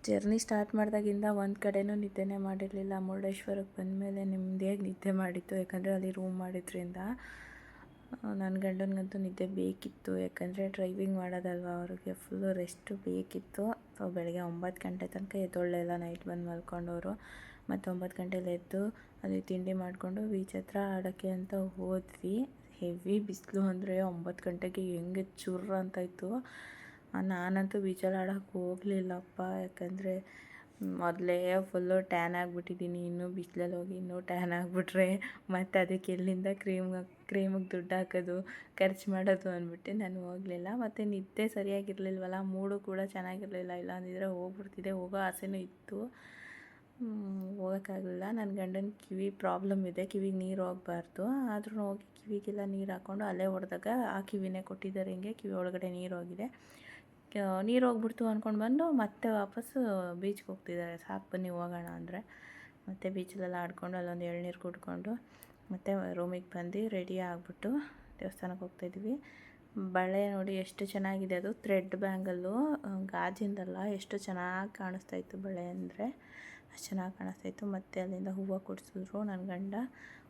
Journey start ಮಾಡಿದಾಗಿಂದ ಒಂದು ಕಡೆನೂ ನಿದ್ದೆನೇ ಮಾಡಿರಲಿಲ್ಲ. ಮುರುಡೇಶ್ವರಕ್ಕೆ ಬಂದಮೇಲೆ ನೆಮ್ಮದಿಯಾಗಿ ನಿದ್ದೆ ಮಾಡಿತ್ತು. ಯಾಕಂದರೆ ಅಲ್ಲಿ ರೂಮ್ ಮಾಡಿದ್ರಿಂದ ನನ್ನ ಗಂಡನಿಗಂತೂ ನಿದ್ದೆ ಬೇಕಿತ್ತು. ಯಾಕಂದರೆ ಡ್ರೈವಿಂಗ್ ಮಾಡೋದಲ್ವ, ಅವ್ರಿಗೆ ಫುಲ್ಲು ರೆಸ್ಟು ಬೇಕಿತ್ತು. ಸೊ ಬೆಳಗ್ಗೆ 9 ಗಂಟೆ ತನಕ ಎದ್ದೊಳ್ಳೆಲ್ಲ ನೈಟ್ ಬಂದು ಮಲ್ಕೊಂಡವರು. ಮತ್ತು 9 ಗಂಟೆಲಿ ಎದ್ದು ಅಲ್ಲಿ ತಿಂಡಿ ಮಾಡಿಕೊಂಡು ಬೀಚ್ ಹತ್ರ ಆಡೋಕ್ಕೆ ಅಂತ ಹೋದ್ವಿ. ಹೆವಿ ಬಿಸಿಲು ಅಂದರೆ 9 ಗಂಟೆಗೆ ಹೆಂಗೆ ಚುರ್ರ ಅಂತ ಇತ್ತು. ನಾನಂತೂ ಬೀಚಲ್ಲಿ ಆಡೋಕ್ಕೆ ಹೋಗಲಿಲ್ಲಪ್ಪ. ಯಾಕಂದರೆ ಮೊದಲೇ ಫುಲ್ಲು ಟ್ಯಾನ್ ಆಗಿಬಿಟ್ಟಿದ್ದೀನಿ. ಇನ್ನೂ ಬಿಸಿಲಲ್ಲಿ ಹೋಗಿ ಇನ್ನೂ ಟ್ಯಾನ್ ಆಗಿಬಿಟ್ರೆ ಮತ್ತು ಅದಕ್ಕೆ ಎಲ್ಲಿಂದ ಕ್ರೀಮಿಗೆ ದುಡ್ಡು ಹಾಕೋದು, ಖರ್ಚು ಮಾಡೋದು ಅಂದ್ಬಿಟ್ಟು ನಾನು ಹೋಗಲಿಲ್ಲ. ಮತ್ತು ನಿದ್ದೆ ಸರಿಯಾಗಿರಲಿಲ್ವಲ್ಲ, ಮೂಡು ಕೂಡ ಚೆನ್ನಾಗಿರಲಿಲ್ಲ. ಇಲ್ಲಾಂದಿದ್ರೆ ಹೋಗ್ಬಿಡ್ತಿದ್ದೆ. ಹೋಗೋ ಆಸೆನೂ ಇತ್ತು, ಹೋಗೋಕ್ಕಾಗಲಿಲ್ಲ. ನನ್ನ ಗಂಡನ ಕಿವಿ ಪ್ರಾಬ್ಲಮ್ ಇದೆ, ಕಿವಿಗೆ ನೀರು ಹೋಗಬಾರ್ದು. ಆದ್ರೂ ಹೋಗಿ ಕಿವಿಗೆಲ್ಲ ನೀರು ಹಾಕ್ಕೊಂಡು ಅಲ್ಲೇ ಹೊಡೆದಾಗ ಆ ಕಿವಿನೇ ಕೊಟ್ಟಿದ್ದಾರೆ. ಹಿಂಗೆ ಕಿವಿ ಒಳಗಡೆ ನೀರು ಹೋಗಿದೆ. ನೀರು ಹೋಗ್ಬಿಡ್ತು ಅಂದ್ಕೊಂಡು ಬಂದು ಮತ್ತೆ ವಾಪಸ್ಸು ಬೀಚ್ಗೆ ಹೋಗ್ತಿದ್ದಾರೆ. ಸಾಕು ಬನ್ನಿ ಹೋಗೋಣ ಅಂದರೆ ಮತ್ತು ಬೀಚಲ್ಲೆಲ್ಲ ಆಡ್ಕೊಂಡು ಅಲ್ಲೊಂದು ಎಳ್ನೀರು ಕುಡ್ಕೊಂಡು ಮತ್ತು ರೂಮಿಗೆ ಬಂದು ರೆಡಿ ಆಗಿಬಿಟ್ಟು ದೇವಸ್ಥಾನಕ್ಕೆ ಹೋಗ್ತಾಯಿದ್ವಿ. ಬಳೆ ನೋಡಿ ಎಷ್ಟು ಚೆನ್ನಾಗಿದೆ. ಅದು ಥ್ರೆಡ್ ಬ್ಯಾಂಗಲ್ಲು, ಗಾಜಿಂದಲ್ಲ. ಎಷ್ಟು ಚೆನ್ನಾಗಿ ಕಾಣಿಸ್ತಾಯಿತ್ತು ಬಳೆ ಅಂದರೆ, ಅಷ್ಟು ಚೆನ್ನಾಗಿ ಕಾಣಿಸ್ತಾಯಿತ್ತು. ಮತ್ತು ಅಲ್ಲಿಂದ ಹೂವು ಕೊಡಿಸಿದ್ರು ನನ್ನ ಗಂಡ.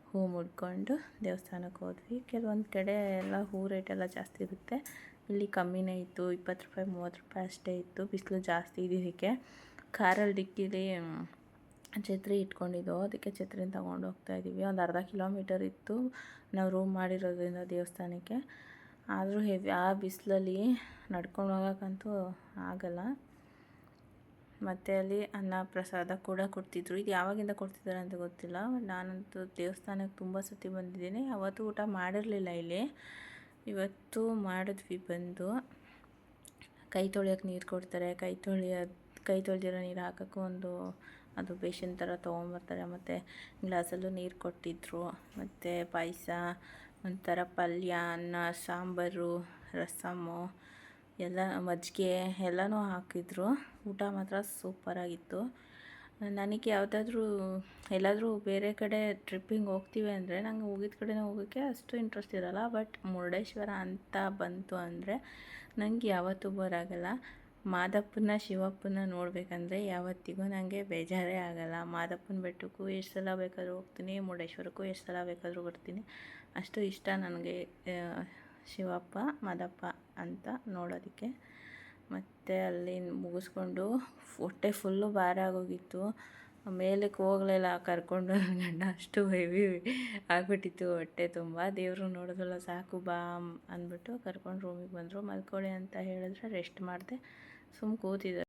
ಹೂವು ಮುಡ್ಕೊಂಡು ದೇವಸ್ಥಾನಕ್ಕೆ ಹೋದ್ವಿ. ಕೆಲವೊಂದು ಕಡೆ ಎಲ್ಲ ಹೂ ರೇಟೆಲ್ಲ ಜಾಸ್ತಿ ಇರುತ್ತೆ, ಇಲ್ಲಿ ಕಮ್ಮಿನೇ ಇತ್ತು. 20 ರೂಪಾಯಿ 30 ರೂಪಾಯಿ ಅಷ್ಟೇ ಇತ್ತು. ಬಿಸಿಲು ಜಾಸ್ತಿ ಇದ್ದಿದ್ದಕ್ಕೆ ಕಾರಲ್ಲಿ ಡಿಕ್ಕಿಲಿ ಛತ್ರಿ ಇಟ್ಕೊಂಡಿದ್ದೋ, ಅದಕ್ಕೆ ಛತ್ರಿನ ತೊಗೊಂಡು ಹೋಗ್ತಾಯಿದ್ದೀವಿ. ಒಂದು ಅರ್ಧ ಕಿಲೋಮೀಟರ್ ಇತ್ತು ನಾವು ರೂಮ್ ಮಾಡಿರೋದ್ರಿಂದ ದೇವಸ್ಥಾನಕ್ಕೆ. ಆದರೂ ಹೆವಿ ಆ ಬಿಸಿಲಲ್ಲಿ ನಡ್ಕೊಂಡು ಹೋಗೋಕ್ಕಂತೂ ಆಗಲ್ಲ. ಮತ್ತು ಅಲ್ಲಿ ಅನ್ನ ಪ್ರಸಾದ ಕೂಡ ಕೊಡ್ತಿದ್ರು. ಇದು ಯಾವಾಗಿಂದ ಕೊಡ್ತಿದ್ದಾರೆ ಅಂತ ಗೊತ್ತಿಲ್ಲ. ನಾನಂತೂ ದೇವಸ್ಥಾನಕ್ಕೆ ತುಂಬ ಸತಿ ಬಂದಿದ್ದೀನಿ. ಅವತ್ತು ಊಟ ಮಾಡಿರಲಿಲ್ಲ ಇಲ್ಲಿ, ಇವತ್ತು ಮಾಡಿದ್ವಿ. ಬಂದು ಕೈ ತೊಳೆಯೋಕ್ಕೆ ನೀರು ಕೊಡ್ತಾರೆ. ಕೈ ತೊಳೆದಿರೋ ನೀರು ಹಾಕೋಕ್ಕೂ ಒಂದು ಅದು ಬೇಷನ್ ಥರ ತೊಗೊಂಬರ್ತಾರೆ. ಮತ್ತು ಗ್ಲಾಸಲ್ಲೂ ನೀರು ಕೊಟ್ಟಿದ್ದರು. ಮತ್ತು ಪಾಯಸ, ಒಂಥರ ಪಲ್ಯ, ಅನ್ನ, ಸಾಂಬಾರು, ರಸಮ್ಮು ಎಲ್ಲ, ಮಜ್ಜಿಗೆ ಎಲ್ಲನೂ ಹಾಕಿದ್ರು. ಊಟ ಮಾತ್ರ ಸೂಪರಾಗಿತ್ತು. ನನಗೆ ಎಲ್ಲಾದರೂ ಬೇರೆ ಕಡೆ ಟ್ರಿಪ್ಪಿಂಗ್ ಹೋಗ್ತೀವಿ ಅಂದರೆ ನಂಗೆ ಹೋಗಿದ್ದ ಕಡೆನೇ ಹೋಗೋಕ್ಕೆ ಅಷ್ಟು ಇಂಟ್ರೆಸ್ಟ್ ಇರೋಲ್ಲ. ಬಟ್ ಮುರುಡೇಶ್ವರ ಅಂತ ಬಂತು ಅಂದರೆ ನನಗೆ ಯಾವತ್ತೂ ಬೋರ್ ಆಗೋಲ್ಲ. ಮಾದಪ್ಪನ ಶಿವಪ್ಪನ ನೋಡಬೇಕಂದ್ರೆ ಯಾವತ್ತಿಗೂ ನನಗೆ ಬೇಜಾರೇ ಆಗೋಲ್ಲ. ಮಾದಪ್ಪನ ಬೆಟ್ಟಕ್ಕೂ ಎಷ್ಟು ಸಲ ಬೇಕಾದರೂ ಹೋಗ್ತೀನಿ, ಮುರುಡೇಶ್ವರಕ್ಕೂ ಎಷ್ಟು ಸಲ ಬೇಕಾದರೂ ಬರ್ತೀನಿ. ಅಷ್ಟು ಇಷ್ಟ ನನಗೆ ಶಿವಪ್ಪ ಮಾದಪ್ಪ ಅಂತ ನೋಡೋದಕ್ಕೆ. ಮತ್ತು ಅಲ್ಲಿ ಮುಗಿಸ್ಕೊಂಡು ಹೊಟ್ಟೆ ಫುಲ್ಲು ಭಾರ ಆಗೋಗಿತ್ತು. ಮೇಲಕ್ಕೆ ಹೋಗಲಿಲ್ಲ ಕರ್ಕೊಂಡು ನನ್ನ ಗಂಡ, ಅಷ್ಟು ಹೆವಿ ಆಗಿಬಿಟ್ಟಿತ್ತು ಹೊಟ್ಟೆ ತುಂಬ. ದೇವರು ನೋಡೋದಲ್ಲ ಸಾಕು ಬಾ ಅಂದ್ಬಿಟ್ಟು ಕರ್ಕೊಂಡು ರೂಮಿಗೆ ಬಂದರು. ಮಲ್ಕೊಳ್ಳಿ ಅಂತ ಹೇಳಿದ್ರೆ ರೆಸ್ಟ್ ಮಾಡಿದೆ, ಸುಮ್ಮ ಕೂತಿದ್ದೆ.